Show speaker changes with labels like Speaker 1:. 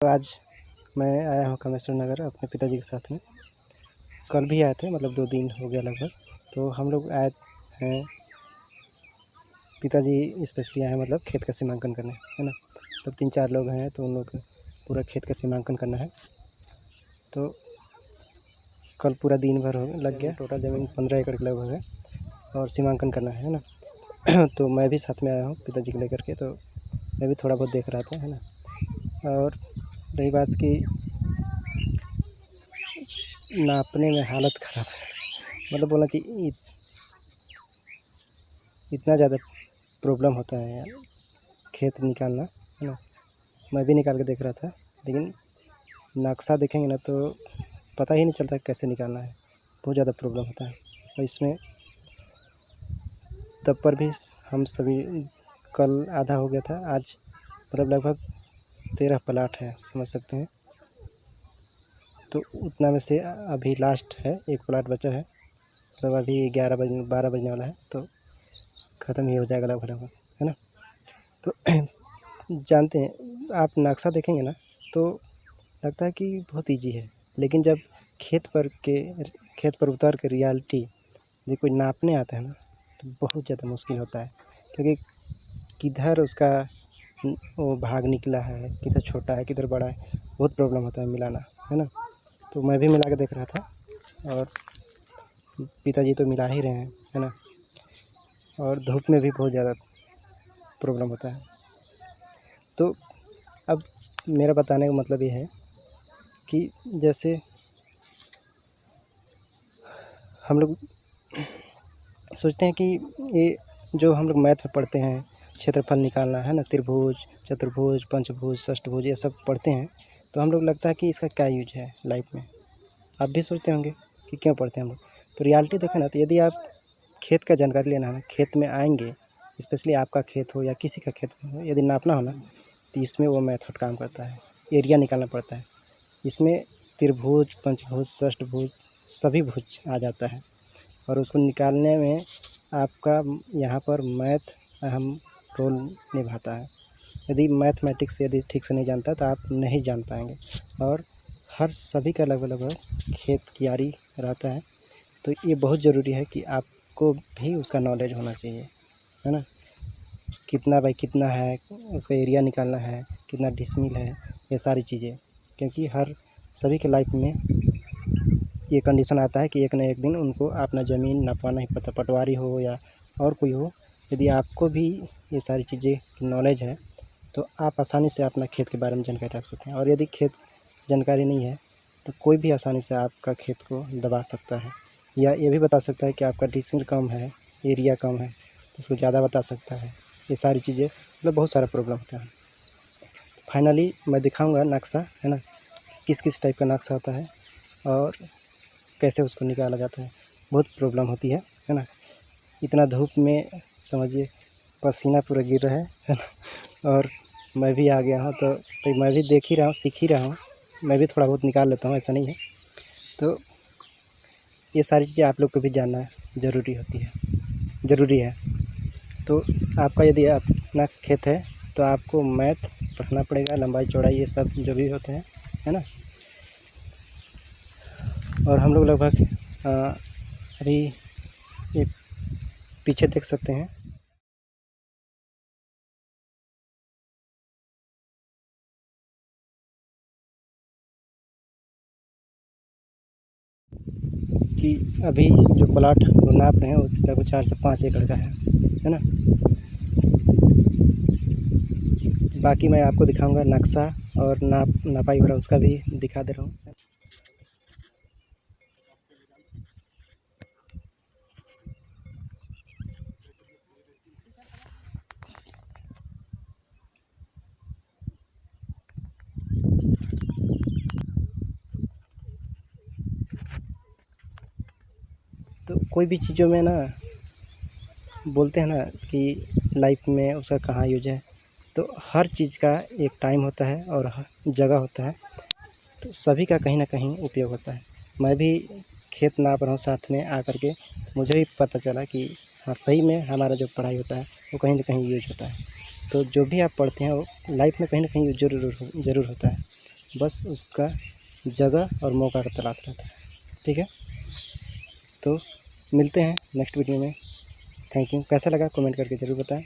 Speaker 1: तो आज मैं आया हूँ कामेश्वर नगर अपने पिताजी के साथ में। कल भी आए थे, मतलब 2 दिन हो गया लगभग। तो हम लोग आए हैं, पिताजी स्पेशली आए हैं मतलब खेत का सीमांकन करने, है ना। तो 3-4 लोग हैं, तो उन लोग पूरा खेत का सीमांकन करना है। तो कल पूरा दिन भर लग गया। टोटल ज़मीन 15 एकड़ के लगभग है और सीमांकन करना है ना। तो मैं भी साथ में आया हूँ पिताजी को लेकर के, तो मैं भी थोड़ा बहुत देख रहा था, है ना। और रही बात कि नापने में हालत ख़राब है, मतलब बोलना चाहिए इतना ज़्यादा प्रॉब्लम होता है यार खेत निकालना, है ना। मैं भी निकाल के देख रहा था, लेकिन नक्शा देखेंगे ना तो पता ही नहीं चलता कैसे निकालना है। बहुत ज़्यादा प्रॉब्लम होता है। और इसमें तब पर भी हम सभी, कल आधा हो गया था, आज मतलब लगभग 13 प्लाट है, समझ सकते हैं। तो उतना में से अभी लास्ट है, 1 प्लाट बचा है। मतलब अभी 12 बजने वाला है, तो ख़त्म ही हो जाएगा लगभग, है ना। तो जानते हैं आप, नक्शा देखेंगे ना तो लगता है कि बहुत ईजी है, लेकिन जब खेत पर उतर के रियलिटी यदि कोई नापने आता है ना तो बहुत ज़्यादा मुश्किल होता है। क्योंकि किधर उसका वो भाग निकला है, किधर छोटा है, किधर बड़ा है, बहुत प्रॉब्लम होता है मिलाना, है ना। तो मैं भी मिला के देख रहा था और पिताजी तो मिला ही रहे हैं, है ना। और धूप में भी बहुत ज़्यादा प्रॉब्लम होता है। तो अब मेरा बताने का मतलब ये है कि जैसे हम लोग सोचते हैं कि ये जो हम लोग मैथ में पढ़ते हैं, क्षेत्रफल निकालना है ना, त्रिभुज, चतुर्भुज, पंचभुज, षष्ठभुज, ये सब पढ़ते हैं, तो हम लोग लगता है कि इसका क्या यूज है लाइफ में। आप भी सोचते होंगे कि क्यों पढ़ते हैं हम लोग। तो रियलिटी देखें ना, तो यदि आप खेत का जानकारी लेना है ना, खेत में आएंगे, स्पेशली आपका खेत हो या किसी का खेत हो, यदि नापना हो ना, तो इसमें वो मेथड काम करता है। एरिया निकालना पड़ता है। इसमें त्रिभुज, पंचभुज, षष्ठभुज, सभी भुज आ जाता है। और उसको निकालने में आपका यहाँ पर मैथ अहम रोल निभाता है। यदि मैथमेटिक्स यदि ठीक से नहीं जानता तो आप नहीं जान पाएंगे। और हर सभी का लगभग खेत कियारी रहता है, तो ये बहुत ज़रूरी है कि आपको भी उसका नॉलेज होना चाहिए, है ना। कितना बाई कितना है, उसका एरिया निकालना है, कितना डिसमिल है, ये सारी चीज़ें। क्योंकि हर सभी के लाइफ में ये कंडीशन आता है कि एक न एक दिन उनको अपना ज़मीन नपवाना ही पड़ता, पटवारी हो या और कोई हो। यदि आपको भी ये सारी चीज़ें की नॉलेज है तो आप आसानी से अपना खेत के बारे में जानकारी रख सकते हैं। और यदि खेत जानकारी नहीं है तो कोई भी आसानी से आपका खेत को दबा सकता है, या ये भी बता सकता है कि आपका डिसमिल कम है, एरिया कम है, तो उसको ज़्यादा बता सकता है। ये सारी चीज़ें मतलब बहुत सारा प्रॉब्लम होता है। फाइनली मैं दिखाऊँगा नक्शा, है ना, किस किस टाइप का नक्शा होता है और कैसे उसको निकाला जाता है। बहुत प्रॉब्लम होती है ना। इतना धूप में समझिए पसीना पूरा गिर रहा है ना। और मैं भी आ गया हूँ, तो मैं भी देख ही रहा हूँ, सीख ही रहा हूँ। मैं भी थोड़ा बहुत निकाल लेता हूँ, ऐसा नहीं है। तो ये सारी चीज़ें आप लोग को भी जानना ज़रूरी है। तो आपका यदि अपना खेत है तो आपको मैथ पढ़ना पड़ेगा, लंबाई चौड़ाई ये सब जो भी होते हैं, है ना। और हम लोग लगभग अभी ये पीछे देख सकते हैं कि अभी जो प्लाट जो नाप रहे हैं वो लगभग 4 से 5 एकड़ का है ना। बाकी मैं आपको दिखाऊंगा नक्शा और नापाई वगैरह उसका भी दिखा दे रहा हूँ। तो कोई भी चीज़ों में ना बोलते हैं ना कि लाइफ में उसका कहाँ यूज है, तो हर चीज़ का एक टाइम होता है और हर जगह होता है, तो सभी का कहीं ना कहीं उपयोग होता है। मैं भी खेत नाप रहा हूँ साथ में आकर के, मुझे भी पता चला कि हाँ सही में हमारा जो पढ़ाई होता है वो कहीं ना कहीं यूज होता है। तो जो भी आप पढ़ते हैं वो लाइफ में कहीं ना कहीं यूज ज़रूर होता है। बस उसका जगह और मौका का तलाश रहता है। ठीक है, तो मिलते हैं नेक्स्ट वीडियो में। Thank you. कैसा लगा कमेंट करके ज़रूर बताएं।